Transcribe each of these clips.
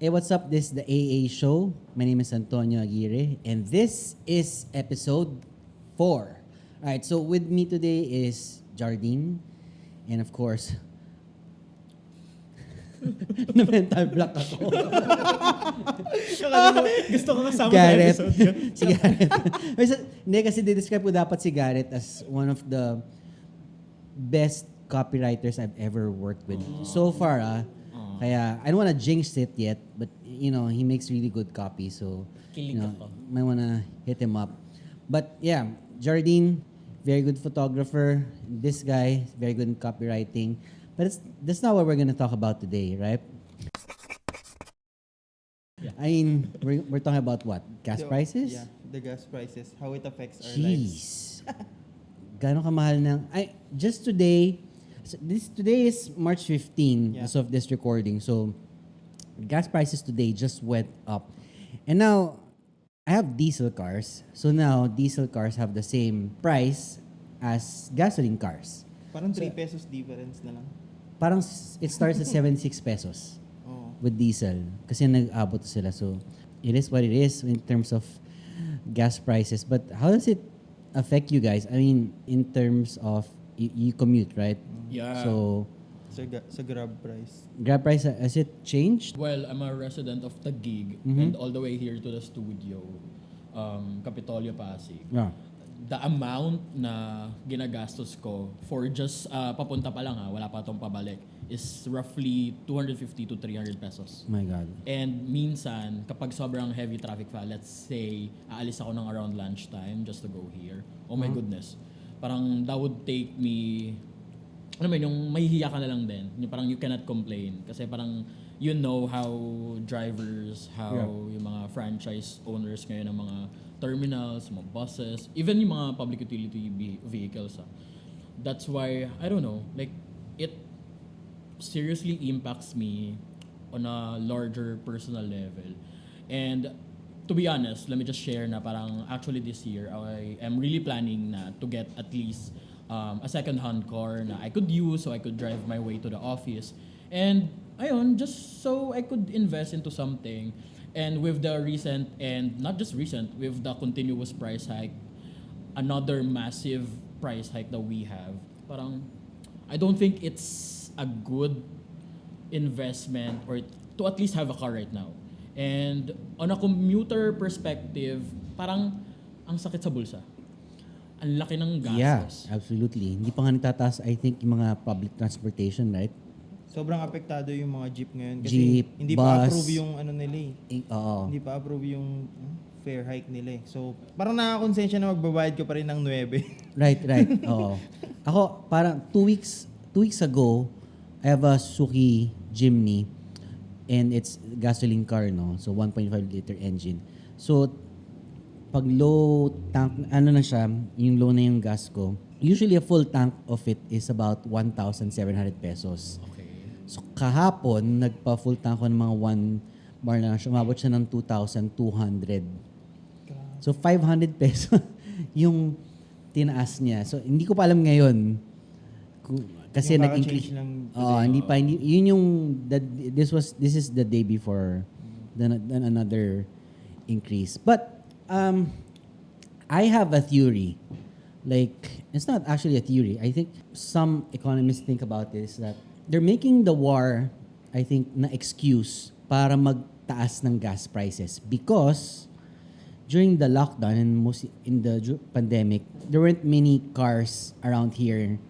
Hey, what's up? This is the AA show. My name is Antonio Aguirre, and this is episode 4. All right, so with me today is Jardine, and of course, na-mental block ako. Gusto ko kasama sa Garrett. episode yun. Si Garrett. Hindi, kasi describe ko dapat si Garrett as one of the best copywriters I've ever worked with. So far, kaya I don't wanna jinx it yet, but you know, he makes really good copy, so Kilig you know, ako. might wanna hit him up. But yeah, Jardine, very good photographer. This guy, very good in copywriting. But that's not what we're gonna talk about today, right? Yeah. I mean, we're talking about what? Gas prices? Yeah, the gas prices, how it affects our lives. Jeez. Gano'ng kamahal ng... Just today, today is March 15 Yeah. as of this recording. So, gas prices today just went up. And now, I have diesel cars. So now, diesel cars have the same price as gasoline cars. Parang 3 pesos difference na lang. Parang it starts at 76 pesos Oo. with diesel. Kasi nag-abot sila. So, it is what it is in terms of gas prices. But how does it affect you guys? I mean, in terms of, you commute, right? Yeah. So, Sa Grab price. Grab price, has it changed? Well, I'm a resident of Taguig Mhm. and all the way here to the studio, Capitolio, Pasig. Yeah. The amount na ginagastos ko for just papunta pa lang wala pa tong pabalik, is roughly 250 to 300 pesos. Oh my God. And minsan, kapag sobrang heavy traffic pa, let's say, aalis ako ng around lunchtime just to go here. Oh my goodness. Parang that would take me, alam mo yun, yung mahihiya ka na lang din. Yung parang you cannot complain. Kasi parang you know how drivers, yung mga franchise owners ngayon ng mga terminals, mga buses, even yung mga public utility vehicles. That's why, I don't know, like, it seriously impacts me on a larger personal level. And to be honest, let me just share na parang actually this year, I am really planning na to get at least a second-hand car na I could use so I could drive my way to the office. And ayun, just so I could invest into something. And with the recent, and not just recent, with the continuous price hike, another massive price hike that we have, parang I don't think it's a good investment or to at least have a car right now. And on a commuter perspective, parang ang sakit sa bulsa. Ang laki ng Yeah, gastos. absolutely. Hindi pa nga nagtataas, I think, yung mga public transportation, right? Sobrang apektado yung mga jeep ngayon kasi Jeep, hindi bus. pa approve yung ano nila eh. Oo. Hindi pa approve yung fare hike nila eh. So, parang nakakonsensya na magbabayad ka pa rin ng 9. Right. Oo. Ako, parang 2 weeks ago, I have a Suzuki Jimny and it's gasoline car, no? So, 1.5 liter engine. So, pag low tank, ano na siya, yung low na yung gas ko, usually a full tank of it is about 1,700 pesos. Okay. So, kahapon, nagpa-full tank ko ng mga 1 bar na siya. Umabot siya ng 2,200. So, 500 pesos yung tinaas niya. So, hindi ko pa alam ngayon. Kasi Yung nag-increase. kaka-change lang Hindi, yun yung, this is the day before then another increase. But, I have a theory. Like, it's not actually a theory. I think some economists think about this, that they're making the war, I think, na excuse para magtaas ng gas prices because during the lockdown and most in the pandemic, there weren't many cars around here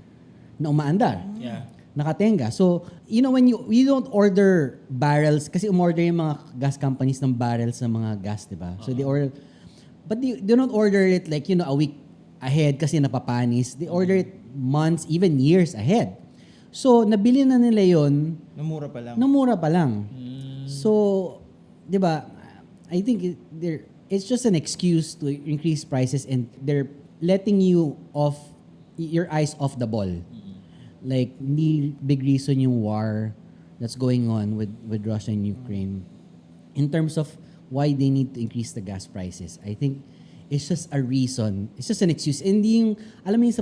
na umaandar. Yeah. Nakatenga. So, you know, when you don't order barrels, kasi umorder yung mga gas companies ng barrels ng mga gas, di ba? So, they order, but they don't order it like, you know, a week ahead kasi napapanis. They order it months, even years ahead. So, nabili na nila yon Namura pa lang. namura pa lang. So, di ba, I think it's just an excuse to increase prices and they're letting you off, your eyes off the ball. Like, hindi big reason yung war that's going on with Russia and Ukraine. In terms of why they need to increase the gas prices, I think it's just a reason. It's just an excuse. Hindi yung, alam mo yung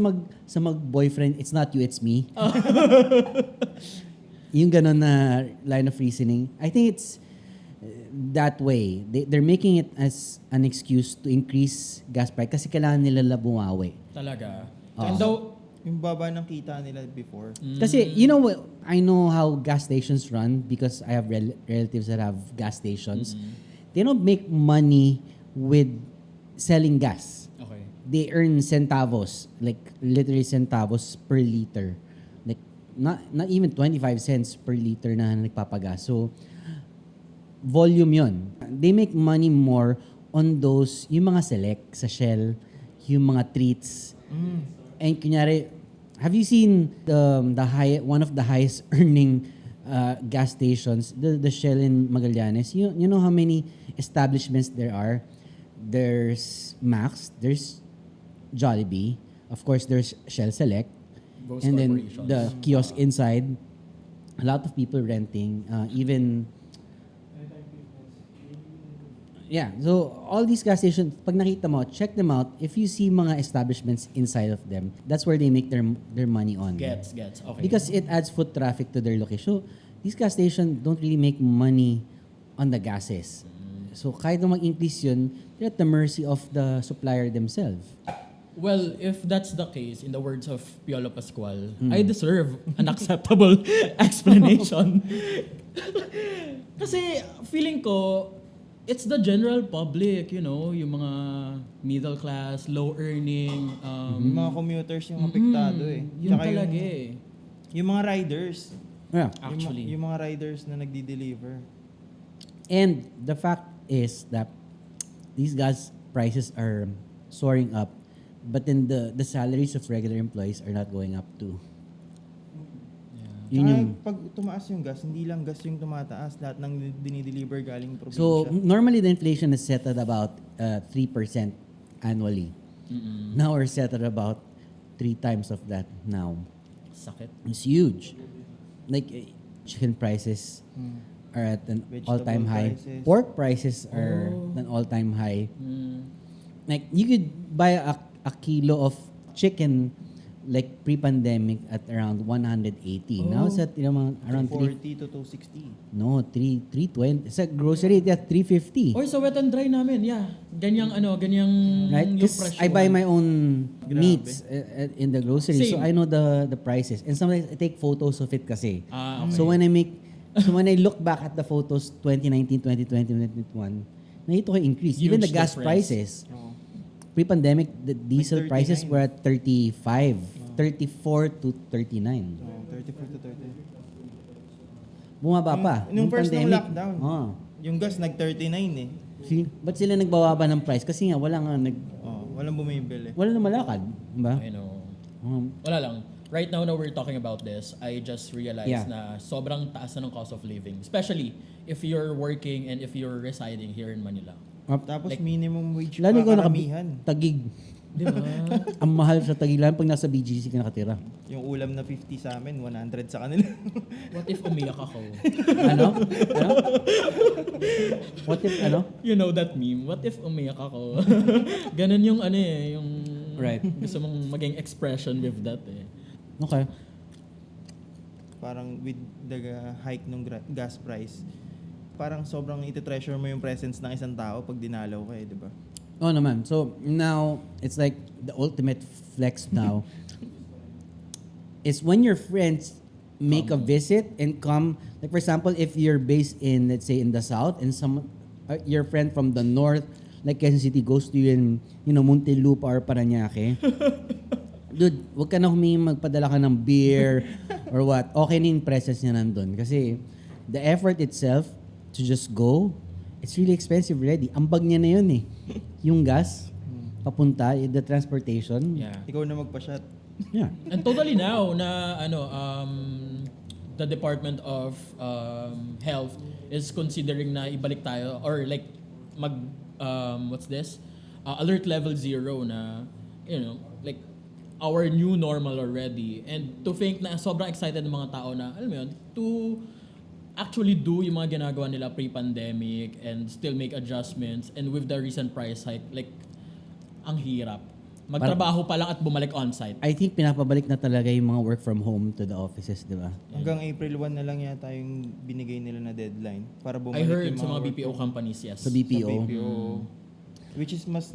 sa mag-boyfriend, it's not you, it's me. Yung ganon na line of reasoning. I think that way. They're making it as an excuse to increase gas price kasi kailangan nila bumawi. Talaga. Oo. And though, Yung baba ng kita nila before. Kasi, you know what, I know how gas stations run because I have relatives that have gas stations. They don't make money with selling gas. okay. They earn centavos, like literally centavos per liter. Like, not even 25 cents per liter na nagpapagas. So, volume yon. They make money more on those, yung mga select sa Shell, yung mga treats. And kunyari, have you seen one of the highest earning gas stations, the Shell in Magallanes? You know how many establishments there are? There's Max, there's Jollibee, of course there's Shell Select, Those and then corporations. the kiosk inside. A lot of people renting, even. Yeah, so all these gas stations, pag nakita mo, check them out. If you see mga establishments inside of them, that's where they make their money on. Gets. Okay. Because it adds foot traffic to their location. So, these gas stations don't really make money on the gases. So, kahit na mag-increase yun, they're at the mercy of the supplier themselves. Well, if that's the case, in the words of Piolo Pascual, I deserve an acceptable explanation. Kasi feeling ko, it's the general public, you know, yung mga middle class, low earning, Yung mga commuters yung apektado eh. yun Tsaka talaga eh. Yung mga riders. Yeah. Actually. Yung mga riders na nagdi-deliver. And the fact is that these gas prices are soaring up, but then the salaries of regular employees are not going up too. Yun Tsaka yung, pag tumaas yung gas, hindi lang gas yung tumataas. Lahat ng dinideliver galing probinsya. so normally the inflation is set at about 3% annually. Now we're set at about 3 times of that now. Sakit. It's huge. Like chicken prices are at an Vegetable all-time high. prices. Pork prices are at an all-time high. Like you could buy a kilo of chicken like pre-pandemic at around 180. Now it's at around 240 to 260. 320. Sa grocery at 350. Oy, sa wet and dry namin, yeah. Ganyang Right? yung Because presyo. I buy my own Grabe. meats in the grocery, so Same. I know the prices. And sometimes I take photos of it kasi. Okay. So when I look back at the photos 2019, 2020, 2021, nakita ko yung increase. Even Huge the gas difference. prices. Pre-pandemic, the diesel 39. prices were at 35, 34 to 39. So, 34 to 30. Bumaba pa. Nung first ng pandemic. lockdown. Oh. Yung gas nag-39 eh. See, ba't sila nagbababa ng price? Kasi nga, Walang bumibili. wala na malakad. Diba? I know. Um, Wala lang. Right now na we're talking about this, I just realized Yeah. na sobrang taas na ng cost of living. Especially if you're working and if you're residing here in Manila. Tapos minimum wage Lalo pa ikaw karamihan. tagig. Di ba? Ang mahal sa Tagilan pag nasa BGC ka nakatira. Yung ulam na 50 sa amin, 100 sa kanila. What if umiyak ako? Ano? What if, You know that meme? What if umiyak ako? Ganun yung yung Right. gusto mong maging expression with that eh. Okay. Parang with the hike ng gas price, parang sobrang iti-treasure mo yung presence ng isang tao pag dinalaw ka eh, di ba? Oh naman. So now, it's like the ultimate flex now is when your friends make a visit and come. Like for example, if you're based in, let's say, in the south and your friend from the north, like Quezon City, goes to you in, Muntinlupa or Parañaque. Dude, wag ka na humingi magpadala ka ng beer or what. Okay na yung presence niya nandun. Kasi the effort itself to just go, it's really expensive already. Ang bag niya na yun eh. Yung gas, papunta, the transportation. Yeah. Ikaw na magpa-shot. Yeah. And totally now na the Department of Health is considering na ibalik tayo or like what's this? Alert level 0 na like our new normal already. And to think na sobrang excited ng mga tao na alam mo yun, to actually do yung mga ginagawa nila pre-pandemic and still make adjustments, and with the recent price hike, like ang hirap. Magtrabaho pa lang at bumalik on-site. I think pinapabalik na talaga yung mga work from home to the offices, di ba? Hanggang April 1 na lang yata yung binigay nila na deadline para bumalik I heard yung sa mga work BPO companies, yes. Sa BPO. Sa BPO. Which is mas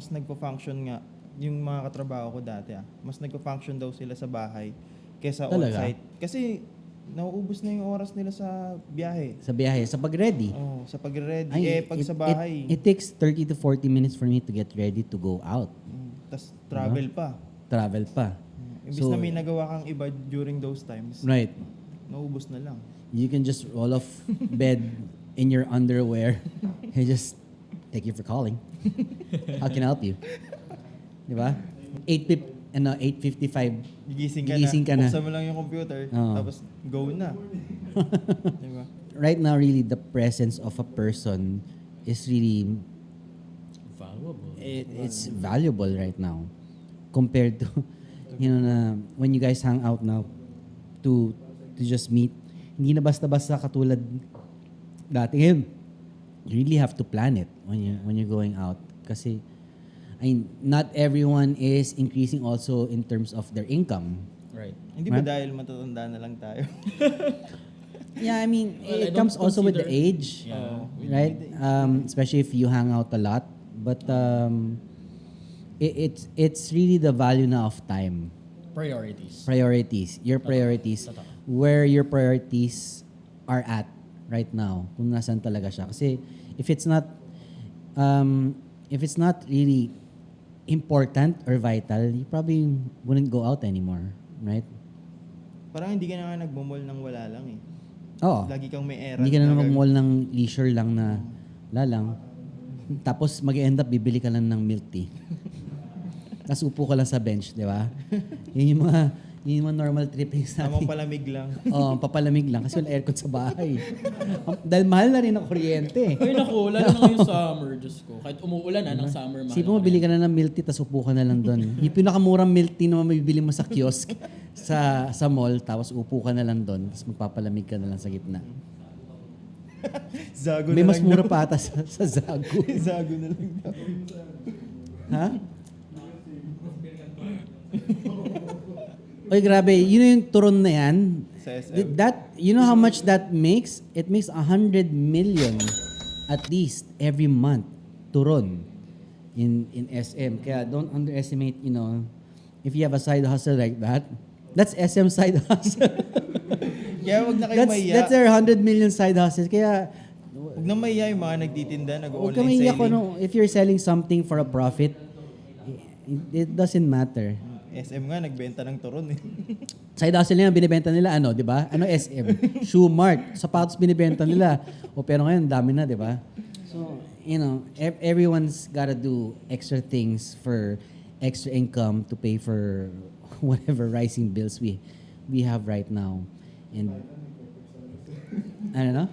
nagpa-function nga yung mga katrabaho ko dati. Mas nagpa-function daw sila sa bahay kesa Talaga? on-site. Kasi nauubos na yung oras nila sa biyahe. Sa biyahe, sa pag-ready. Oh, sa pag-ready. Ay, Pag sa bahay, It takes 30 to 40 minutes for me to get ready to go out. tas travel pa. Travel pa. Imbis So, na may nagawa kang iba during those times, right. naubos na lang. You can just roll off bed in your underwear and just thank you for calling. How can I help you? Di ba? 8:55. Gigising ka na. na. Buksan mo lang yung computer, Oo. tapos go na. Diba? Right now, really, the presence of a person is really, Valuable. it's valuable right now compared to, na when you guys hang out now to just meet. Hindi na basta-basta katulad dati. Ngayon, you really have to plan it when you're going out. Kasi, not everyone is increasing also in terms of their income. Right. Hindi ba dahil matatanda na lang tayo? Yeah, I mean, Well, I it don't comes also with the consider- age, Yeah. right? Especially if you hang out a lot. But it's really the value na of time. Priorities. Your priorities. Totoo. Where your priorities are at right now. Kung nasan talaga siya. Kasi if it's not really important or vital, you probably wouldn't go out anymore, right? Parang hindi ka na nga nagmumol nang wala lang eh. Oo. Lagi kang may errand. Hindi ka na gagawin. mag-mall ng leisure lang na lalang. Tapos mag-end up, bibili ka lang ng milk tea. Tapos upo ka lang sa bench, di ba? Yun yung mga normal trippings Tamang natin. palamig lang. Oo, papalamig lang kasi wala aircon sa bahay. Dahil mahal na rin ang kuryente. Ay naku, lalo na ngayong summer, Diyos ko. Kahit umuulan ng summer, mahal Sipo mo, na bili ka na ng milk tea, tapos upo ka na lang doon. Yung pinakamurang milk tea naman mabibili mo sa kiosk sa mall, tapos upo ka na lang doon, tapos magpapalamig ka na lang sa gitna. Zago May na mas lang mura daw. pa ata sa Zago. Zago na lang daw. Ha? Oy, grabe. Yun yung turon na yan. Sa SM. You know how much that makes? It makes 100 million at least every month. Turon in SM. Kaya don't underestimate, if you have a side hustle like that, that's SM side hustle. Kaya wag na kayo mahiya. That's their 100 million side hustle. Kaya Wag na mahiya yung mga nagtitinda, huwag ka nag-online maiyak selling. if you're selling something for a profit, it doesn't matter. SM nga, nagbenta ng turon eh. Side hustle nila, binibenta nila, di ba? Ano SM? Shoe Mart. Sapatos binibenta nila. Pero ngayon, dami na, di ba? So, everyone's gotta do extra things for extra income to pay for whatever rising bills we have right now. And, ano no?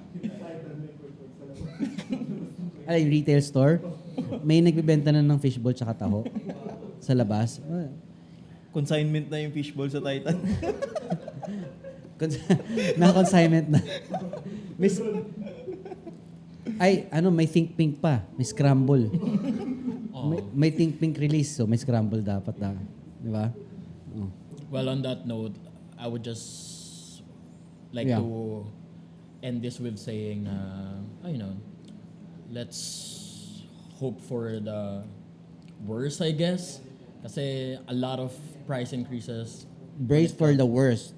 Yung retail store. May nagbibenta na ng fishball tsaka taho sa labas. Consignment na yung fishball sa Titan. Na-consignment na. May Think Pink pa. May Scramble. May Think Pink release, so may Scramble dapat na. Di ba? Oh. Well, on that note, I would just like Yeah. to end this with saying, let's hope for the worst, I guess. Kasi a lot of price increases. Brace for the worst.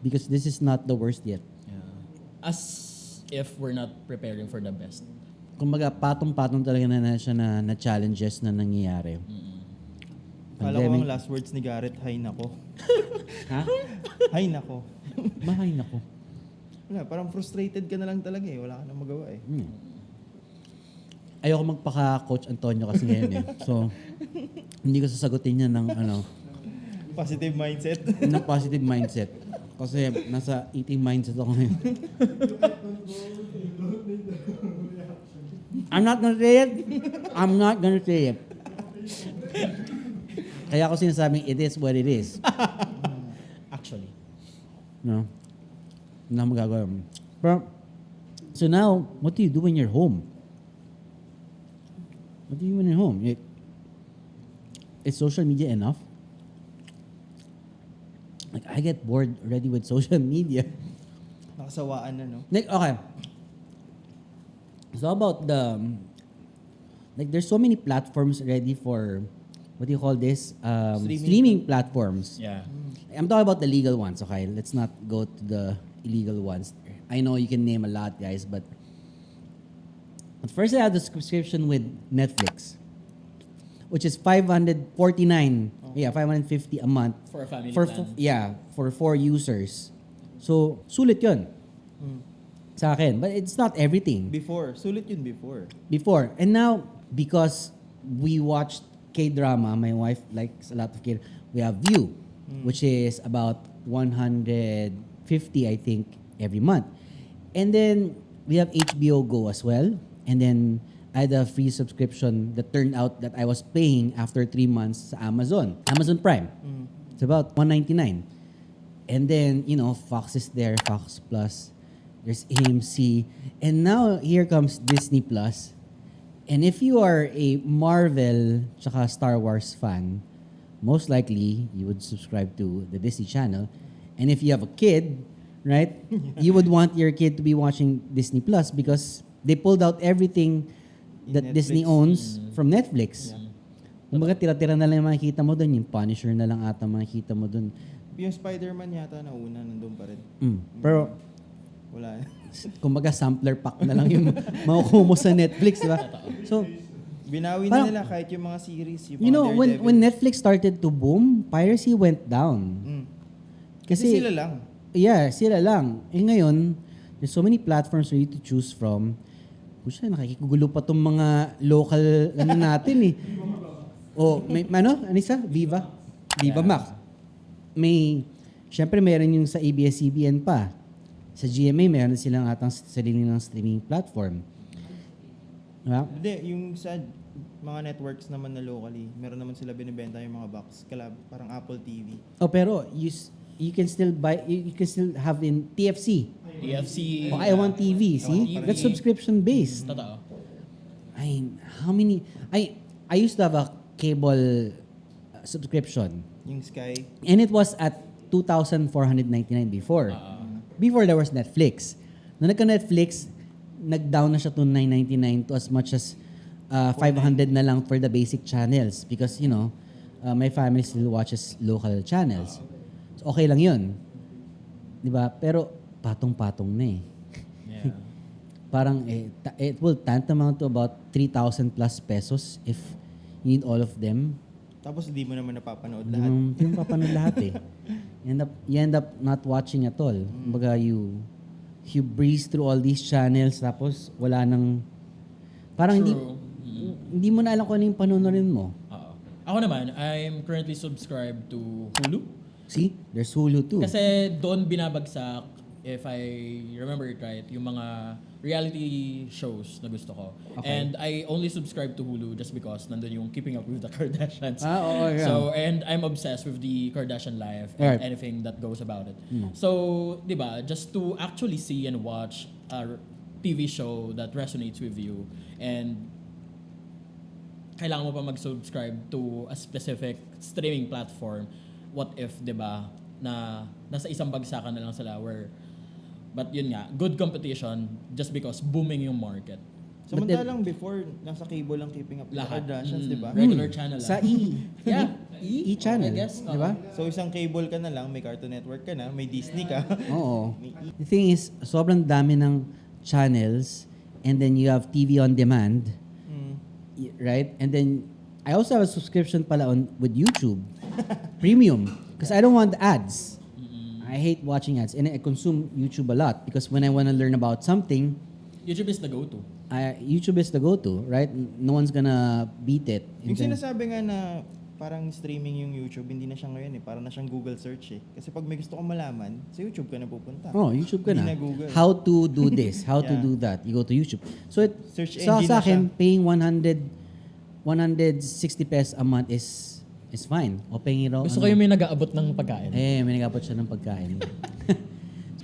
Because this is not the worst yet. Yeah. As if we're not preparing for the best. Kumbaga, patong-patong talaga na siya na challenges na nangyayari. Kala ko ang last words ni Garrett, hay nako. Ha? Hay nako. Mahay na ko. Wala, parang frustrated ka na lang talaga eh. Wala ka nang magawa eh. Ayoko magpaka-Coach Antonio kasi ngayon eh. So, hindi ko sasagutin niya ng Positive mindset. ng positive mindset. Kasi nasa eating mindset ako ngayon. I'm not gonna say it. I'm not gonna say it. Kaya ako sinasabing, it is what it is. Actually. No? Na magagawa. Pero, so now, what do you do when you're home? What do you do when you're home? is social media enough? Like, I get bored already with social media. Nakasawaan na, no? Like, okay. So about like, there's so many platforms ready for, what do you call this? Streaming platforms. Yeah. I'm talking about the legal ones, okay? Let's not go to the illegal ones. I know you can name a lot, guys, but first I have the subscription with Netflix, which is $549. Yeah, $550 a month. For a family For plan. for 4 users. So, sulit yun sa akin. But it's not everything. Before. Sulit yun before. And now, because we watched K-drama, my wife likes a lot of K. We have View, which is about 150, I think, every month. And then we have HBO Go as well. And then I had a free subscription that turned out that I was paying after 3 months sa Amazon Prime. It's about $199. And then, Fox is there, Fox Plus. There's AMC. And now, here comes Disney Plus. And if you are a Marvel tsaka Star Wars fan, most likely, you would subscribe to the Disney Channel. And if you have a kid, right, you would want your kid to be watching Disney Plus because they pulled out everything that Netflix. Disney owns from Netflix. Kumbaga, tira-tira na lang yung makikita mo doon. Yung Punisher na lang ata makikita mo doon. Yung Spider-Man yata na una, nandun pa rin. Pero, Wala. kumbaga, sampler pack na lang yung makukuha mo sa Netflix, di ba? So, Binawi na Parang- nila kahit yung mga series. Yung you mga know, Daredevil. when Netflix started to boom, piracy went down. Kasi sila lang. Yeah, sila lang. Eh ngayon, there's so many platforms for you to choose from. Pucha, nakikigulo pa tong mga local natin eh. May ano isa? Viva Max. Syempre meron yung sa ABS-CBN pa. Sa GMA, meron silang atang sarili ng streaming platform. Diba? Hindi, yung sa mga networks naman na locally, meron naman sila binibenta yung mga box. Parang Apple TV. Pero you can still buy, you can still have in TFC. TFC. I Want TV, see? TV. That's subscription based. Totoo. How many? I used to have a cable subscription, Yung Sky. and it was at 2,499 before. Before there was Netflix. Nung nagka-Netflix, nag-down na siya to 999 to as much as 500 na lang for the basic channels because my family still watches local channels. So okay lang 'yun. 'Di ba? Pero patong-patong na eh. Yeah. Parang it will tantamount to about 3,000 plus pesos if you need all of them. Tapos hindi mo naman napapanood Hindi lahat. mo papanood lahat eh. You end up not watching at all. Kumbaga you breeze through all these channels tapos wala nang parang True. hindi mo na alam kung ano yung panunorin mo. Oo. Ako naman, I'm currently subscribed to Hulu. See? There's Hulu too. Kasi doon binabagsak, if I remember it right, yung mga reality shows na gusto ko. Okay. And I only subscribe to Hulu just because nandun yung Keeping Up with the Kardashians. Oo, yeah. So, and I'm obsessed with the Kardashian life and Right. anything that goes about it. So, di ba, just to actually see and watch a TV show that resonates with you and kailangan mo pa mag-subscribe to a specific streaming platform, what if, di ba, na nasa isang bagsakan na lang sila but yun nga, good competition just because booming yung market. Samantalang before, nasa cable lang Keeping Up with the Lahat. Kardashians, di ba? Regular channel lang. Sa Yeah. E-channel, I guess. di ba? So isang cable ka na lang, may Cartoon Network ka na, may Disney ka. Oo. The thing is, sobrang dami ng channels and then you have TV on demand, right? And then I also have a subscription pala with YouTube Premium because I don't want ads. I hate watching ads and I consume YouTube a lot because when I want to learn about something, YouTube is the go-to. YouTube is the go-to, right? No one's gonna beat it. Yung sinasabi nga na parang streaming yung YouTube, hindi na siya ngayon eh. Parang na siyang Google search eh. Kasi pag may gusto kong malaman, sa YouTube ka na pupunta. YouTube ka Hindi na. na Google. How to do this, how to Yeah. do that. You go to YouTube. So Search sa engine na akin, siya. paying 160 pesos a month is fine. O paying raw. Gusto ko yung may nag-aabot ng pagkain. May nagapot siya ng pagkain.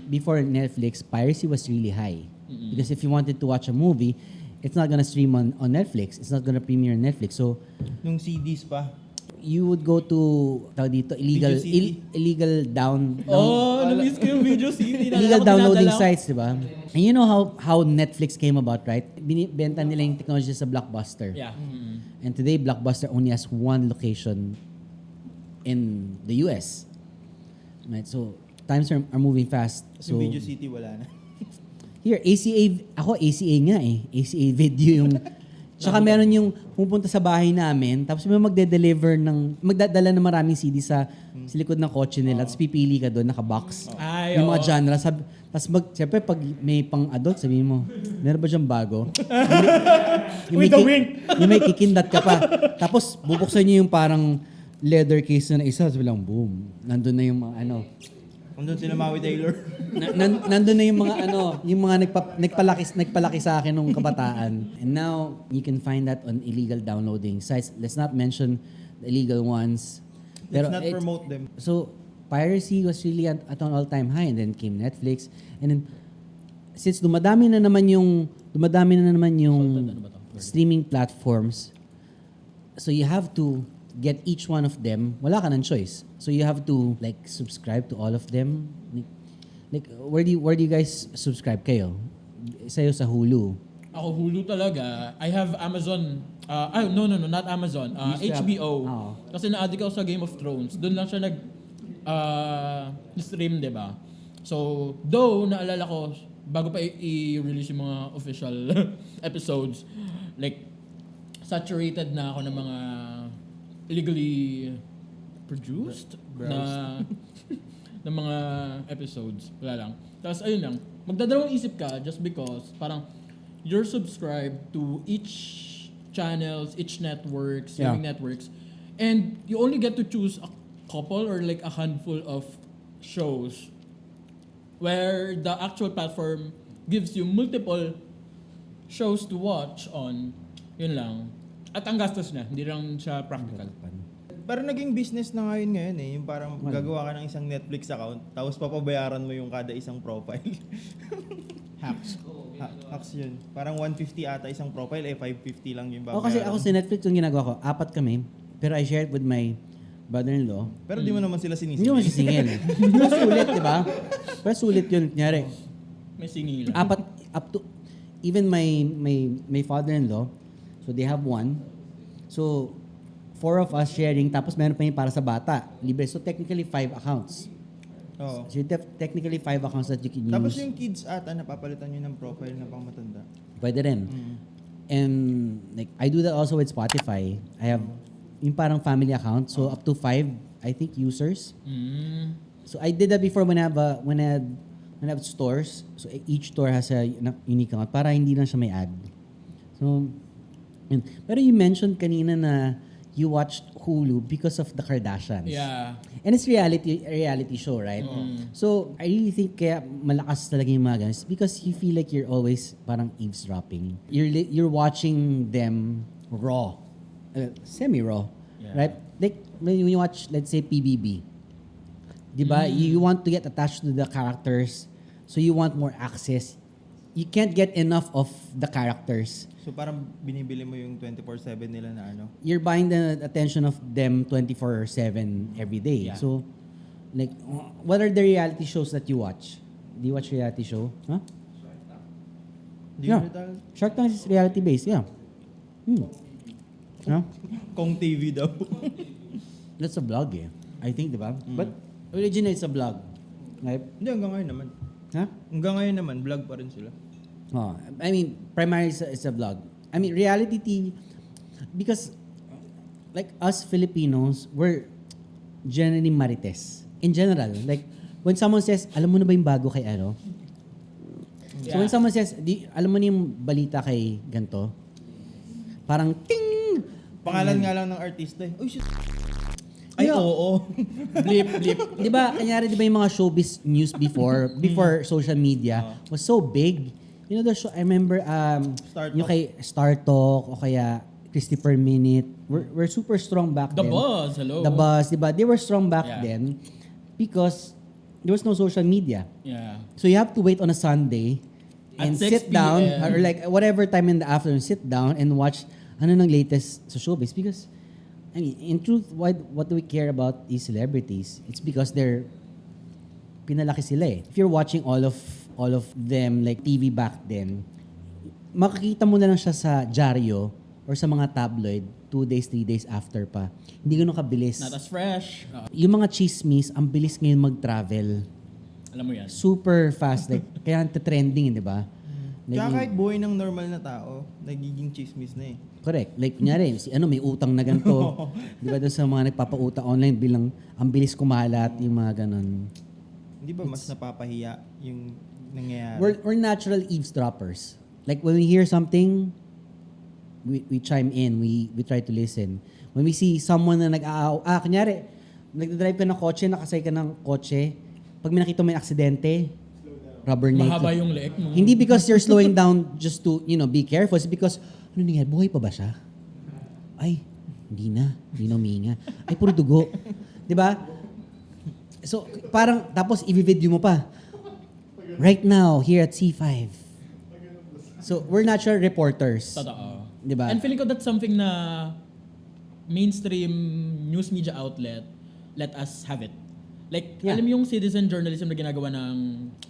Before Netflix, piracy was really high. Because if you wanted to watch a movie, it's not gonna stream on Netflix. It's not gonna premiere on Netflix. So, Nung CDs pa. you would go to Video City. illegal down na-miss ko yung Video City. illegal downloading sites, di ba? And you know how Netflix came about, right? Binibenta nila yung technology sa Blockbuster. Yeah. And today, Blockbuster only has one location in the US. Right? So, times are moving fast. So, Yung Video City, wala na. here, ACA nga eh. ACA video yung... Tsaka meron yung pupunta sa bahay namin, tapos may magdadala ng maraming CD sa likod ng kotse nila, tapos pipili ka doon, naka-box. Ay, Yung mga oo. genre. Tapos siyempre, pag may pang-adult, sabihin mo, meron ba diyang bago? With the wink. Yung may kikindat ka pa. Tapos, bubuksan niyo yung parang leather case na isa, sabi lang, boom. Nandun na yung mga Nandun sila Maui Taylor. nandun na yung mga yung mga nagpalaki sa akin nung kabataan. And now, you can find that on illegal downloading sites. Let's not mention the illegal ones. Let's not promote them. So, piracy was really at an all-time high, and then came Netflix. And then, since dumadami na naman yung streaming platforms, so you have to get each one of them. Wala ka ng choice. So you have to like subscribe to all of them. Like where do you guys subscribe kayo? Sa'yo sa Hulu. Ako Hulu talaga. I have Amazon. No, not Amazon. You used to have- HBO. Oo. Kasi na-addict ako sa Game of Thrones. Doon lang siya stream, 'di ba? So, though naalala ko bago pa i-release yung mga official episodes, like saturated na ako ng mga illegally produced na mga episodes. Wala lang. Tapos ayun lang, magdadalawang isip ka just because parang you're subscribed to each channels, each networks, streaming networks, and you only get to choose a couple or like a handful of shows where the actual platform gives you multiple shows to watch on. Yun lang. At ang gastos niya, hindi lang siya practical. Parang naging business na ngayon eh. Yung parang gagawa ka ng isang Netflix account, tapos papabayaran mo yung kada isang profile. Hacks. Hacks yun. Parang 150 ata isang profile, 550 lang yung babayaran. Kasi ako sa Netflix yung ginagawa ko, 4 kami, pero I share it with my brother-in-law. Pero di mo naman sila Hindi sinisingil. mo sisingil. Pero sulit, di ba? Pero sulit yun. Kunyari, May singilan. 4, up to, even my father-in-law, so they have 1. So, 4 of us sharing, tapos meron pa yung para sa bata. Libre. So, technically, 5 accounts. Oo. So, technically, 5 accounts that you can use. Tapos yung kids ata, napapalitan nyo ng profile na pang matanda. Pwede rin. And, like, I do that also with Spotify. I have yung parang family account. So, up to 5, I think, users. So, I did that before when I have stores. So, each store has a unique account para hindi lang siya may ad. So, yun. Pero you mentioned kanina na you watched Hulu because of the Kardashians. Yeah. And it's reality show, right? So, I really think kaya malakas talaga yung mga ganun because you feel like you're always parang eavesdropping. You're watching them raw. Semi-raw. Yeah. Right? Like, when you watch, let's say, PBB. Diba? You want to get attached to the characters. So, you want more access. You can't get enough of the characters. So parang binibili mo yung 24/7 nila na ano. You're buying the attention of them 24/7 every day. Yeah. So, like, what are the reality shows that you watch? Do you watch reality show? Huh? Di Yeah. mo tal- Shark Tank is reality-based, yeah. Huh? Kong TV daw. That's a vlog eh. I think, di ba? But originally, it's a vlog. Right? Hindi, hanggang ngayon naman. Huh? Hanggang ngayon naman, vlog pa rin sila. Oh, I mean, primarily it's a vlog. I mean, reality TV, because like us Filipinos, we're generally marites. In general, like when someone says, alam mo na ba yung bago kay ano? So when someone says, alam mo na yung balita kay ganto? Parang ting! Pangalan nga lang ng artista eh. Uy, shit. Ay, You know, oo. Blip. Di ba, kanyari di ba yung mga showbiz news before social media was so big. You know the show, I remember Star yung Talk. kay Star Talk o kaya Christy Per Minute. We're super strong back The then. Buzz, hello. The Buzz, di ba? They were strong back Yeah. then because there was no social media. Yeah. So you have to wait on a Sunday and At 6 sit down p.m. or like whatever time in the afternoon, sit down and watch ano nang latest sa showbiz because I mean, in truth, what do we care about these celebrities? It's because they're pinalaki sila eh. If you're watching all of them like TV back then, makikita mo na lang siya sa dyaryo or sa mga tabloid 2 days, 3 days after pa. Hindi ganun kabilis. Not as fresh. Yung mga chismis, ang bilis ngayon mag-travel. Alam mo yan. Super fast. Like, kaya trending, di ba? Kaya kahit buhay ng normal na tao, nagiging chismis na eh. Correct. Like, kunyari, may utang na ganito. Di ba doon sa mga nagpapautang online bilang ang bilis kumalat, yung mga ganon. Hindi ba mas napapahiya yung nangyayari? We're natural eavesdroppers. Like, when we hear something, we chime in, we try to listen. When we see someone na kunyari, nagdadrive ka ng kotse, nakasay ka ng kotse, pag may nakita mo may aksidente, rubberneck. Mahaba yung leeg mo. Hindi because you're slowing down just to, be careful. It's because, ano nangyari? Buhay pa ba siya? Ay, hindi na umiinga. Ay, puro dugo. Di ba? So, parang, tapos i-video mo pa. Right now, here at C5. So, we're natural reporters. Totoo. Di ba? And feeling ko that's something na mainstream news media outlet let us have it. Like, Yeah. alam mo yung citizen journalism na ginagawa ng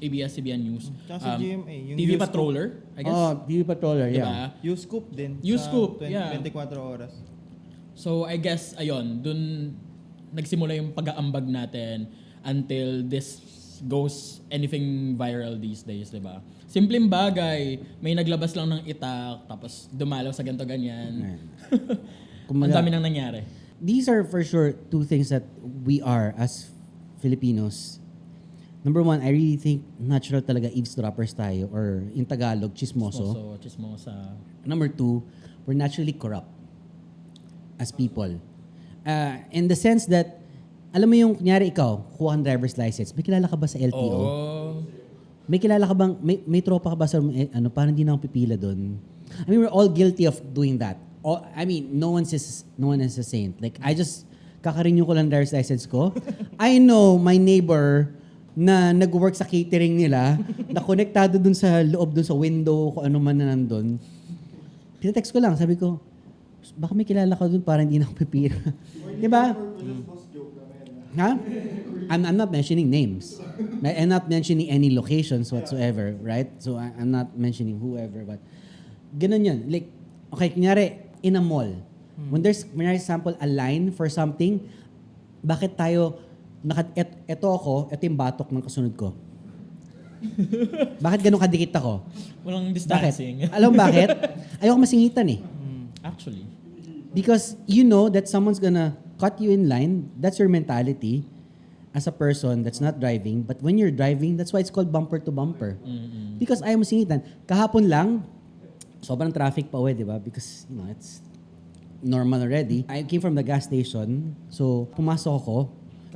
ABS-CBN News? Tsaka sa GMA, yung TV News Patroller, I guess. Oh, TV Patroller, Diba? yeah. U-Scoop din. U-Scoop, sa yeah. 24 oras. So, I guess, ayun, dun nagsimula yung pag-aambag natin until this goes anything viral these days, di ba? Simpleng bagay, may naglabas lang ng itak, tapos dumalaw sa ganito ganyan. Ang dami nang nangyari. These are for sure two things that we are as Filipinos. Number one, I really think natural talaga eavesdroppers tayo, or in Tagalog, chismoso. Chismosa. Number two, we're naturally corrupt as people. In the sense that, alam mo yung, kunyari ikaw, kuha kang driver's license, may kilala ka ba sa LTO? Oo. May kilala ka bang, may tropa ka ba sa, parang hindi na ako pipila doon? I mean, we're all guilty of doing that. No one is a saint. Like, kakarenew ko lang driver's license ko. I know my neighbor na nag-work sa catering nila, na konektado dun sa loob, dun sa window, kung ano man na nandun. Pinatext ko lang, sabi ko, baka may kilala ka dun para hindi na ako pipira. Di ba? Ha? I'm not mentioning names. I'm not mentioning any locations whatsoever, right? So I'm not mentioning whoever, but ganun yun. Like, okay, kunyari, in a mall, when there's sample a line for something, bakit tayo, ito yung batok ng kasunod ko. Bakit ganun kadikit ako? Walang Bakit? distancing. Alam mo bakit? Ayoko masingitan eh. Actually. Because you know that someone's gonna cut you in line. That's your mentality as a person that's not driving. But when you're driving, that's why it's called bumper to bumper. Mm-hmm. Because ayaw masingitan. Kahapon lang, sobrang traffic pa uwi, di ba? Because, it's normal already. I came from the gas station. So, pumasok ako.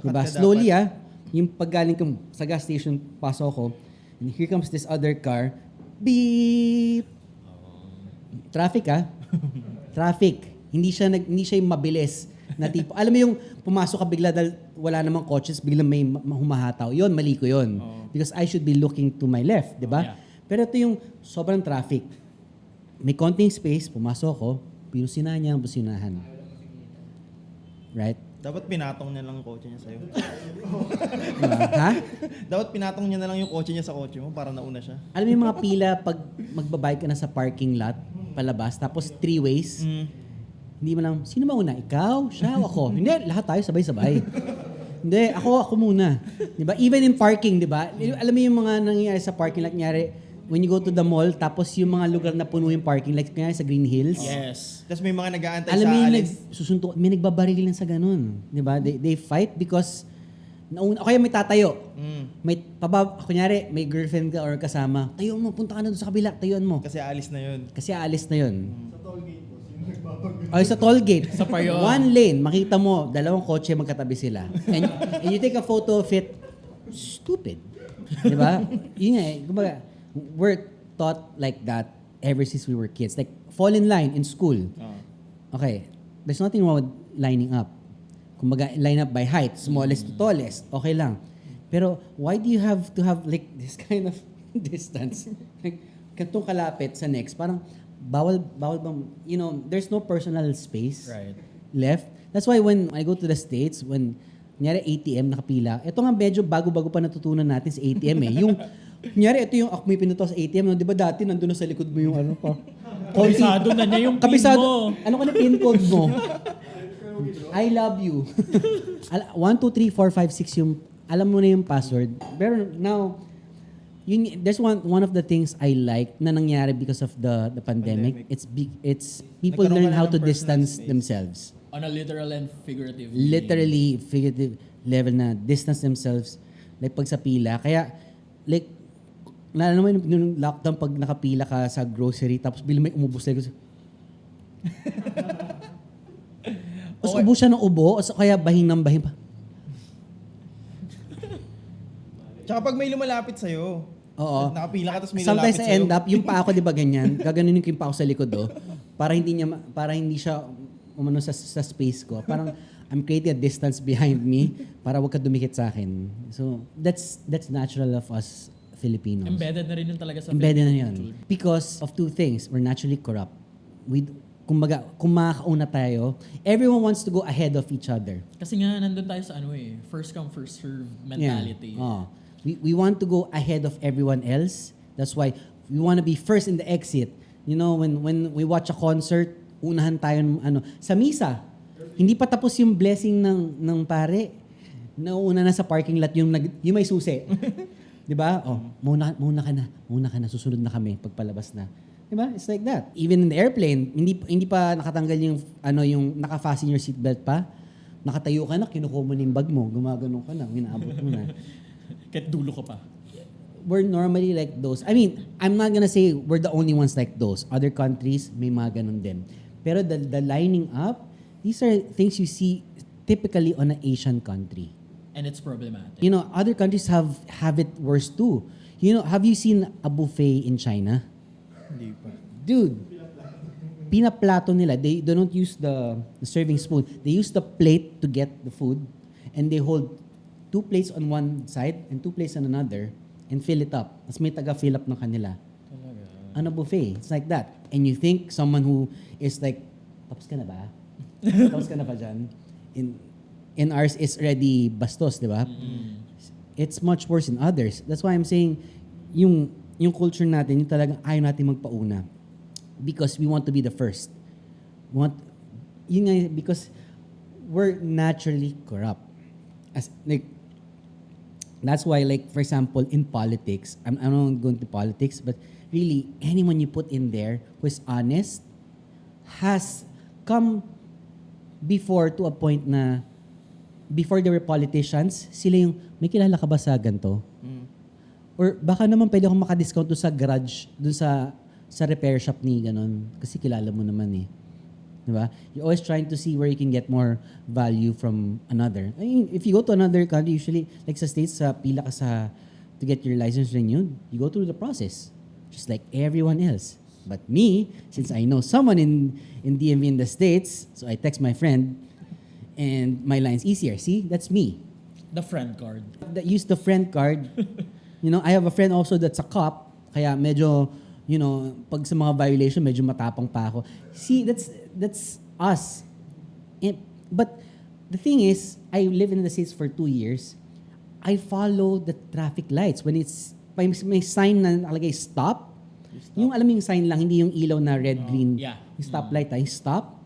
Diba? Kakat ka Slowly, dapat. yung paggaling ko sa gas station, pasok ako. And here comes this other car. Beep! Traffic, Traffic. Hindi siya yung mabilis na tipo. Alam mo yung pumasok ka bigla dahil wala namang coaches, biglang may humahataw. Yun, mali ko yun. Because I should be looking to my left, di ba? Yeah. Pero ito yung sobrang traffic. May konting space, pumasok ko, pinusina niya ang businahan. Right? Dapat pinatong niya lang yung kotse niya sa'yo. Ha? Dapat pinatong niya na lang yung kotse niya sa kotse mo para nauna siya. Alam mo yung mga pila pag magbabayad ka na sa parking lot, palabas, tapos 3 ways, hindi mo lang, sino mauna? Ikaw? Siya? O ako? Hindi, lahat tayo sabay-sabay. Hindi, ako muna. Diba? Even in parking, diba? Alam mo yung mga nangyayari sa parking lot, nangyari, when you go to the mall, tapos yung mga lugar na puno yung parking, like kaya sa Green Hills. Yes. Tapos may mga nag-aantay Alam sa mo yung alis. may nagbabaril lang sa ganun. Di ba? They fight because, kaya may tatayo. May, kunyari, may girlfriend ka or kasama, tayo mo, punta ka na doon sa kabila, tayuan mo. Kasi alis na yun. Kasi aalis na yun. Sa toll gate. Sa payo. One lane, makita mo, dalawang kotse magkatabi sila. And you take a photo of it, stupid. Di ba? Yun nga kumbaga, we're taught like that ever since we were kids. Like, fall in line in school. Okay, there's nothing wrong with lining up. Kumbaga, line up by height, smallest to tallest, okay lang. Pero, why do you have to have like this kind of distance? Like, kantong kalapit sa next, parang, bawal bang, there's no personal space Right. left. That's why when I go to the States, when kunyari ATM nakapila, ito nga medyo bago-bago pa natutunan natin sa ATM eh. Yung, kunyari ito yung may pinuto sa ATM, no? Di ba dati nandun na sa likod mo yung ano pa? Kabisado na niya yung pin mo. Ano ka na pin code mo? I love you. 1, 2, 3, 4, 5, 6 yung, alam mo na yung password. Pero now, there's one of the things I like na nangyari because of the pandemic. It's people Nagkaroon learn ka na how ng to personal distance space. themselves. On a literal and figurative Literally, figurative level na distance themselves like pag sa pila. Kaya, like, naalala mo yung lockdown pag nakapila ka sa grocery tapos bilang may umubos like, Tapos ubo siya ng ubo, o kaya bahing ng bahing pa. Tsaka pag may lumalapit sa'yo, Oo. nakapila ka tapos may Sometimes lumalapit I sa'yo. end up, yung pa ako, di ba ganyan, gaganunin ko yung pa ako sa likod, para hindi siya umano sa space ko. Parang, I'm creating a distance behind me para wag ka dumikit sa akin. So, that's natural of us Filipinos. Embedded na rin yun talaga sa Embedded na Filipino yun. Because of two things. We're naturally corrupt. Kumbaga, kung makakauna tayo, everyone wants to go ahead of each other. Kasi nga, nandun tayo sa first come, first serve mentality. Yeah. We want to go ahead of everyone else. That's why we want to be first in the exit. You know, when we watch a concert, unahan tayo sa misa. Hindi pa tapos yung blessing ng pare. Nauna na sa parking lot yung may susi. 'Di ba? Oh, muna ka na, susunod na kami pagpalabas na. 'Di ba? It's like that. Even in the airplane, hindi pa nakatanggal yung naka-fasten your seatbelt pa. Nakatayo ka na, kinukuha mo na yung bag mo, gumagano ka na, inaabot mo na. Kahit dulo ka pa. We're normally like those. I mean, I'm not gonna say we're the only ones like those. Other countries, may mga ganun din. Pero the lining up, these are things you see typically on an Asian country. And it's problematic. You know, other countries have it worse too. You know, have you seen a buffet in China? Hindi pa. Dude, pinaplato nila. They don't use the serving spoon. They use the plate to get the food, and they hold 2 plates on one side and 2 plates on another and fill it up. Tapos may taga-fill up ng kanila. Talaga. On a buffet. It's like that. And you think someone who is like, tapos ka na ba? Tapos ka na ba dyan? In ours, it's already bastos, di ba? It's much worse in others. That's why I'm saying, yung culture natin, yung talagang ayaw natin magpauna. Because we want to be the first. Because we're naturally corrupt. That's why, like, for example, in politics, I'm not going to politics, but really, anyone you put in there who is honest has come before to a point na before they were politicians, sila yung, may kilala ka ba sa ganito? Or baka naman pwede akong makadiscount doon sa garage, doon sa repair shop ni ganon. Kasi kilala mo naman eh. Diba? You're always trying to see where you can get more value from another. I mean, if you go to another country, usually, like sa States, pila ka to get your license renewed, you go through the process. Just like everyone else. But me, since I know someone in DMV in the States, so I text my friend, and my line's easier. See, that's me. The friend card. Use the friend card. You know, I have a friend also that's a cop, kaya medyo, you know, pag sa mga violation, medyo matapang pa ako. See, that's us. But the thing is, I live in the States for 2 years. I follow the traffic lights. When may sign na nakalagay stop, yung alam mo yung sign lang, hindi yung ilaw na red, green. Yeah. Yung stoplight, I stop.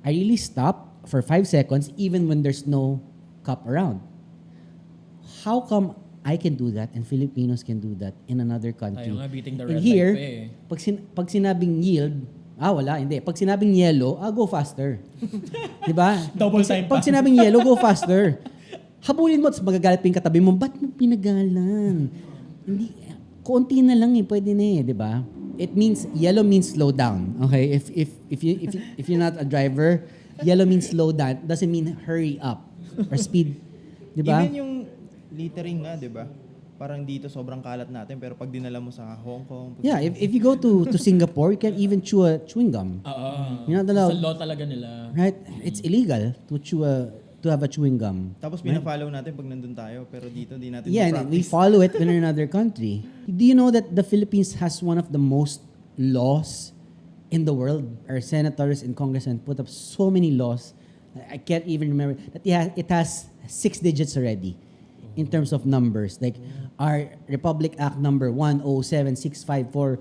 I really stop for 5 seconds even when there's no cop around. How come I can do that and Filipinos can do that in another country? Tayo nga beating the And red here, light pa eh. pag sinabing yield, wala, hindi. Pag sinabing yellow, go faster. Diba? Double time pa. Pag sinabing yellow, go faster. Habulin mo, tapos magagalit pa yung katabi mo, ba't mo pinagalan? Hindi, konti na lang pwede na diba? It means, yellow means slow down. Okay? If you're not a driver, yellow means slow down. Doesn't mean hurry up or speed. Diba? Even yung littering nga, di ba? Parang dito sobrang kalat natin, pero pag dinala mo sa Hong Kong... Yeah, if you go to Singapore, you can even chew a chewing gum. You're not allowed. Sa law talaga nila. Right? It's illegal to have a chewing gum. Tapos pina-follow natin pag nandun tayo, pero dito di natin Yeah, and we practice. follow it in another country. Do you know that the Philippines has one of the most laws in the world? Our senators and congressmen put up so many laws I can't even remember that it has 6 digits already in terms of numbers. Like our Republic Act number 107654,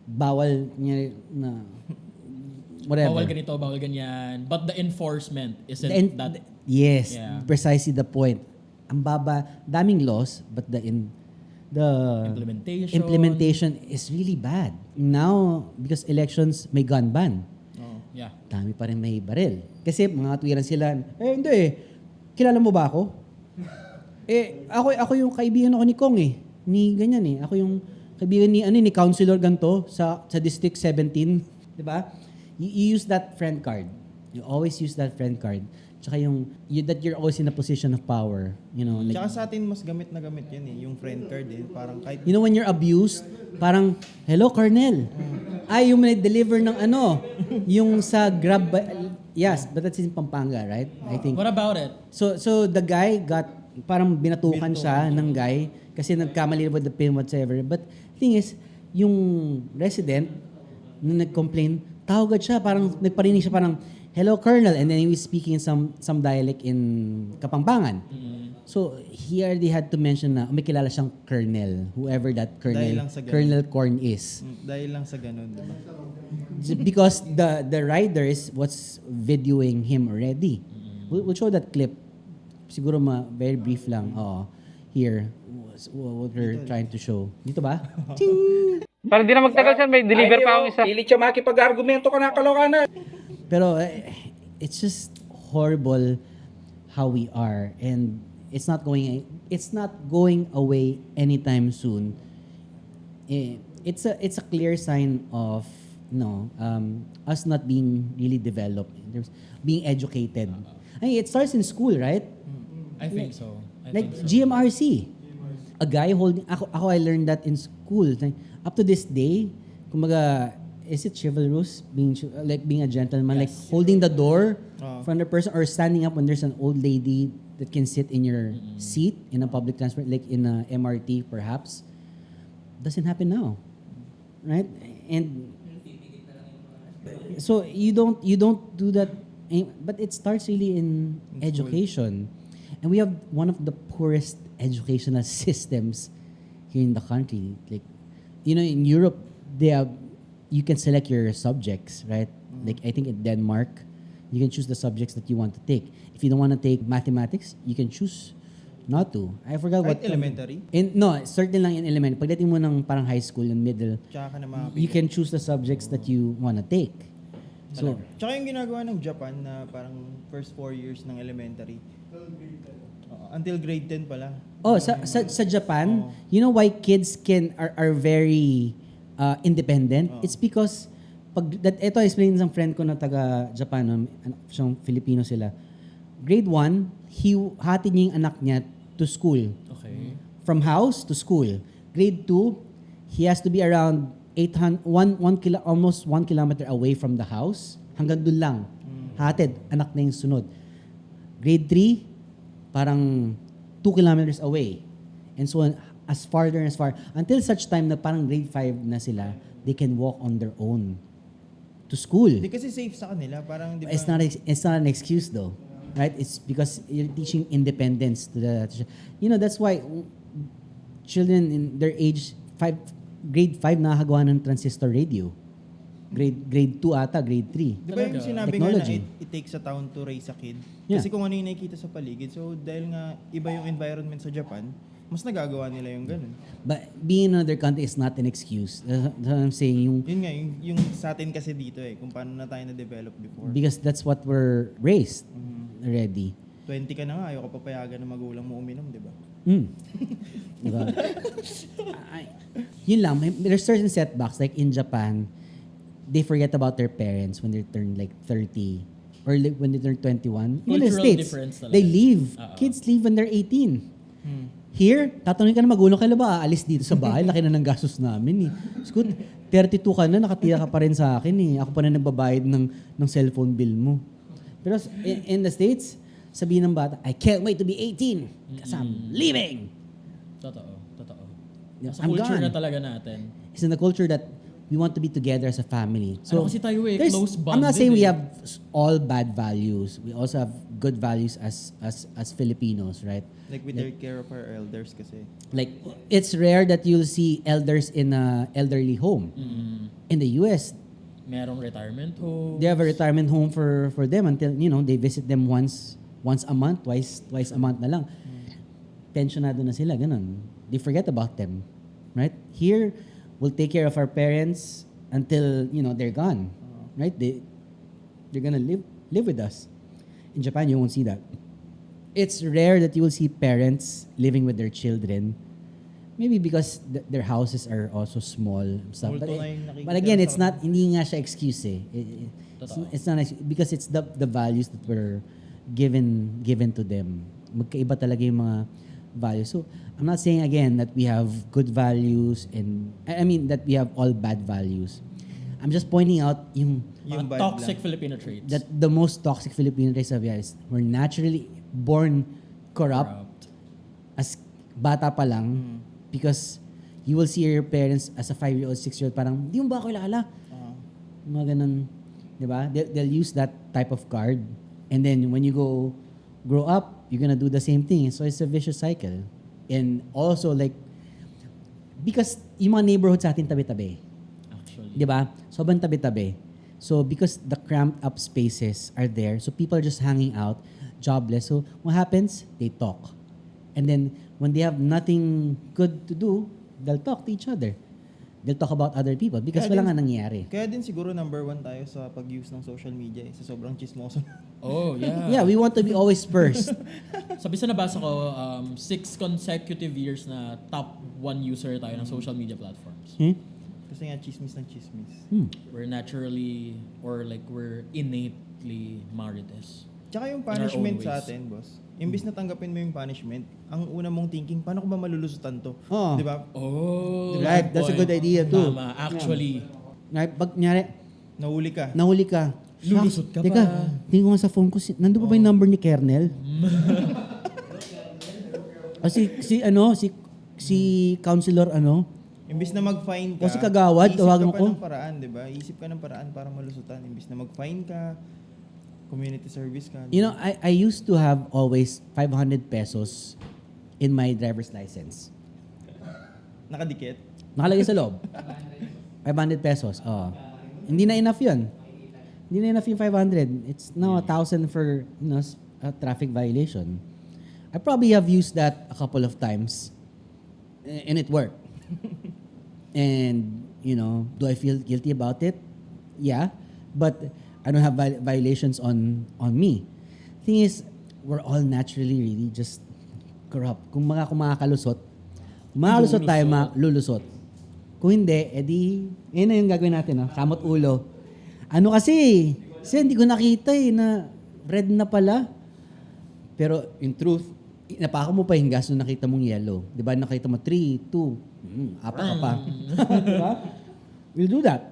bawal niya na whatever. Bawal ganito, bawal ganyan. But the enforcement isn't that... Yes, Yeah. precisely the point. Ang baba, daming laws, but the implementation is really bad. Now, because elections may gun ban, Yeah. dami pa rin may baril. Kasi mga tuwiran sila, hindi kilala mo ba ako? Ako yung kaibigan ako ni Kong ni ganyan Ako yung kaibigan ni Councilor ganto sa District 17, 'di ba? You use that friend card. You always use that friend card. Tsaka that you're always in a position of power, like, Tsaka sa atin mas gamit na gamit yun yung friend card parang kahit when you're abused, parang, hello, Colonel. Yung deliver ng yung sa Grab, yes, but that's in Pampanga, right? I think. What about it? So the guy parang binatukan siya ng guy kasi nagkamali with the pin whatsoever. But the thing is, yung resident, nung nag-complain, tawagad siya, parang nagparinig siya parang, hello, Colonel. And then he was speaking some dialect in Kapampangan. So, here they had to mention na may kilala siyang Colonel, whoever that Colonel Corn is. Dahil lang sa ganun, di ba? Because the rider was videoing him already. We'll show that clip. Siguro very brief lang. Here, what we're trying to show. Dito ba? Ting! Para di na magtagal siya, may deliver pa akong isa. Pilit siya makipag-argumento ka na kalokanan. Pero it's just horrible how we are, and it's not going away anytime soon. It's a clear sign of us not being really developed, being educated. It starts in school, right? I think so. GMRC. A guy holding ako I learned that in school. Up to this day, kumbaga, is it chivalrous being a gentleman, like holding the door for another person or standing up when there's an old lady that can sit in your seat in a public transport, like in a MRT perhaps? Doesn't happen now, right? And so you don't do that, but it starts really in education, and we have one of the poorest educational systems here in the country. Like, in Europe, you can select your subjects, right? Like, I think in Denmark, you can choose the subjects that you want to take. If you don't want to take mathematics, you can choose not to. I forgot what... elementary? No, certain lang in elementary. Pagdating mo ng parang high school and middle, Tsaka ka na makapili. you can choose the subjects that you want to take. So, Tsaka yung ginagawa ng Japan na parang first 4 years ng elementary. Until grade 10 pala. sa Japan, you know why kids are very independent? It's because ito explain ng friend ko na taga Japan, siyang Filipino sila. Grade 1, hatid niya yung anak niya to school. Okay. From house to school. Grade 2, he has to be around almost 1 kilometer away from the house. Hanggang dun lang. Hatid, anak na yung sunod. Grade 3, parang 2 kilometers away. And so on, as farther and as far. Until such time na parang grade 5 na sila, they can walk on their own to school. Hindi kasi safe sa kanila. Parang, di ba? It's not an excuse though. Right? It's because you're teaching independence to the teacher. That's why children in their age, grade 5 nakakagawa ng transistor radio. Grade 2 ata, grade 3. Di ba yung sinabi Technology. nga na it takes a town to raise a kid? Yeah. Kasi kung ano yung nakikita sa paligid. So, dahil nga iba yung environment sa Japan, mas nagagawa nila yung ganun. But being in another country is not an excuse. That's what I'm saying. Yun nga, yung sa atin kasi dito kung paano na tayo na-develop before. Because that's what we're raised already. 20 ka na nga, ayaw ka papayagan ng magulang mo uminom, di ba? Diba? Yun lang, there's certain setbacks. Like in Japan, they forget about their parents when they turn like 30 or like when they turn 21. In the Cultural States, difference talaga. they leave. Kids leave when they're 18. Here, tatanungin ka na magulang, kailan ba aalis dito sa bahay? Laki na ng gastos namin Scoot, 32 ka na, nakatira ka pa rin sa akin Ako pa rin nagbabayad ng cellphone bill mo. Pero in the States, sabihin ng bata, I can't wait to be 18 kasi I'm leaving. Totoo. Yeah, Sa I'm culture gone. na talaga natin. It's in the culture that we want to be together as a family. Ano kasi tayo eh, there's- close I'm not bonded saying we eh. have all bad values. We also have good values as Filipinos, right? Like we take care of our elders kasi. Like it's rare that you'll see elders in a elderly home. In the US, Merong retirement home. they have a retirement home for them until they visit them once a month, twice a month na lang. Pensionado na sila, ganun. They forget about them, right? Here, we'll take care of our parents until they're gone, right? They're gonna live with us. In Japan, you won't see that. It's rare that you will see parents living with their children. Maybe because their houses are also small and stuff. Multo na yung nakikita But again, it's sa- hindi nga siya excuse eh. Totoo. It's not because it's the values that were given to them. Magkaiba talaga yung mga values. So, I'm not saying again that we have good values and I mean that we have all bad values. I'm just pointing out yung Yung Mga bad toxic lang. Filipino traits. that the most toxic Filipino traits of is we're naturally born corrupt as bata pa lang because you will see your parents as a 5-year-old, 6-year-old parang di mo ba ako kilala? Mga ganun, di ba? They'll use that type of card and then when you grow up, you're gonna do the same thing. So it's a vicious cycle. And also like because yung mga neighborhood sa atin tabi-tabi. Actually. Di ba? Sobrang tabi-tabi. So, because the cramped up spaces are there, so people are just hanging out, jobless. So, what happens? They talk. And then, when they have nothing good to do, they'll talk to each other. They'll talk about other people because Kaya wala din- nga nangyayari. Kaya din siguro number 1 tayo sa pag-use ng social media sa sobrang chismoso. Oh, yeah. Yeah, we want to be always first. Sabi sa nabasa ko, 6 consecutive years na top 1 user tayo ng social media platforms. Kasi nga chismis ng chismis. We're naturally, or like we're innately marites. Tsaka yung In our punishment own sa ways. atin, boss. Imbis na tanggapin mo yung punishment, ang una mong thinking, paano ko ba malulusutan to? Oo. Di ba? Oh, Right, that's a good idea too. Tama, actually. Pag nyari, Nahuli ka. nahuli ka. Lulusot ka Teka, pa. tingin ko nga sa phone ko, nandun pa ba yung number ni Kernel? si Councilor Imbis na mag-fine ka, O si Kagawad, isip tawagan ka pa ko. ng paraan, di ba? Isip ka ng paraan para malusutan. Imbis na mag-fine ka, community service ka. I used to have always 500 pesos in my driver's license. Nakadikit. Nakalagay sa loob. 500 pesos. Oh. Hindi na enough yun. Hindi na enough yung 500. It's now 1,000 for a traffic violation. I probably have used that a couple of times and it worked. And, do I feel guilty about it? Yeah. But I don't have violations on me. Thing is, we're all naturally really just corrupt. Kung makakalusot tayo, lulusot. Kung hindi, edi, yun na yung gagawin natin, kamot ulo. Kasi hindi ko nakita na red na pala. Pero in truth, napako mo pa yung gas nung nakita mong yellow. Di ba? Nakita mo 3, 2, apa ka pa. Di ba? We'll do that.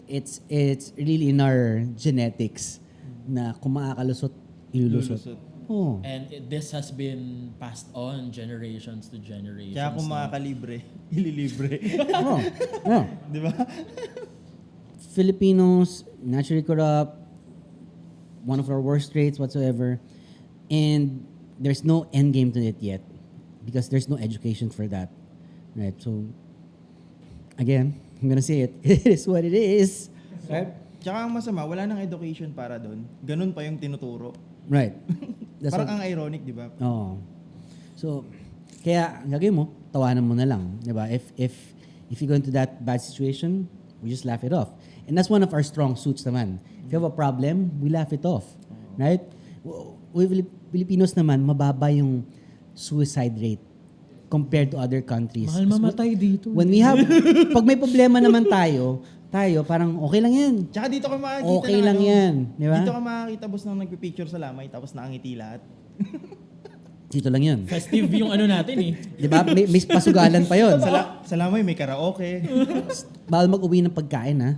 It's really in our genetics na kung makakalusot, ilulusot. Lulusot. Oh. And this has been passed on generations to generations. Kaya kung na- makakalibre, ililibre. Oh. Oh. Di ba? Filipinos, naturally corrupt, one of our worst traits whatsoever. And there's no end game to it yet because there's no education for that. Right? So, again, I'm gonna say it. It is what it is. Right? Tsaka ang masama, wala nang education para doon. Ganun pa yung tinuturo. Right. That's Parang what- ang ironic, di ba? Oo. So, kaya, ang gagawin mo, tawanan mo na lang. Di ba? If you go into that bad situation, we just laugh it off. And that's one of our strong suits naman. If you have a problem, we laugh it off. Right? We Filipinos naman, mababa yung suicide rate compared to other countries. Mahal mamatay dito. When we have, pag may problema naman tayo, parang okay lang yan. Tsaka dito ka makakita Okay ng lang yan. Di ba? Dito ka makakita, boss, nang nagpipicture sa lamay, tapos nakangiti lahat. Dito lang yun. Festive yung natin eh. Di ba? May pasugalan pa yun. Sa lamay, may karaoke. Bawal mag-uwi ng pagkain, ha?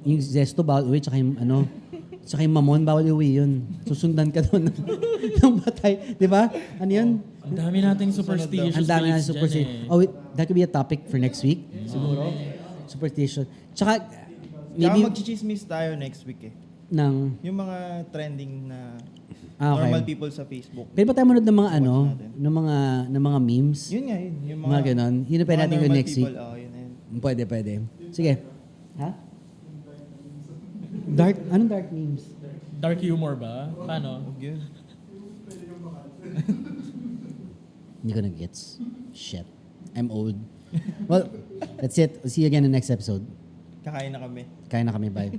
Yung zesto, bawal uwi, tsaka yung mamon, bawal uwi yun. Susundan ka doon ng batay. Di ba? Ano yun? Ang dami nating superstitious Ang dami na beliefs super dyan eh. Oh, wait, that could be a topic for next week, siguro. Superstition. Tsaka, Tsaka maybe, mag-chismis tayo next week eh. ng, Yung mga trending na okay. normal people sa Facebook. Pwede ba tayo manood ng mga Watch ano, natin. ng mga memes? Yun nga yun. Yung Mga ganon. Yun na pwede mga natin gawin normal next week. people, yun na yun. Pwede. Sige. Ha? Dark, anong dark memes? Dark humor ba? Paano? Huwag yun. Hindi ko na-gets. Shit. I'm old. Well, that's it. See you again in the next episode. Kakain na kami. Kaya na kami. Bye.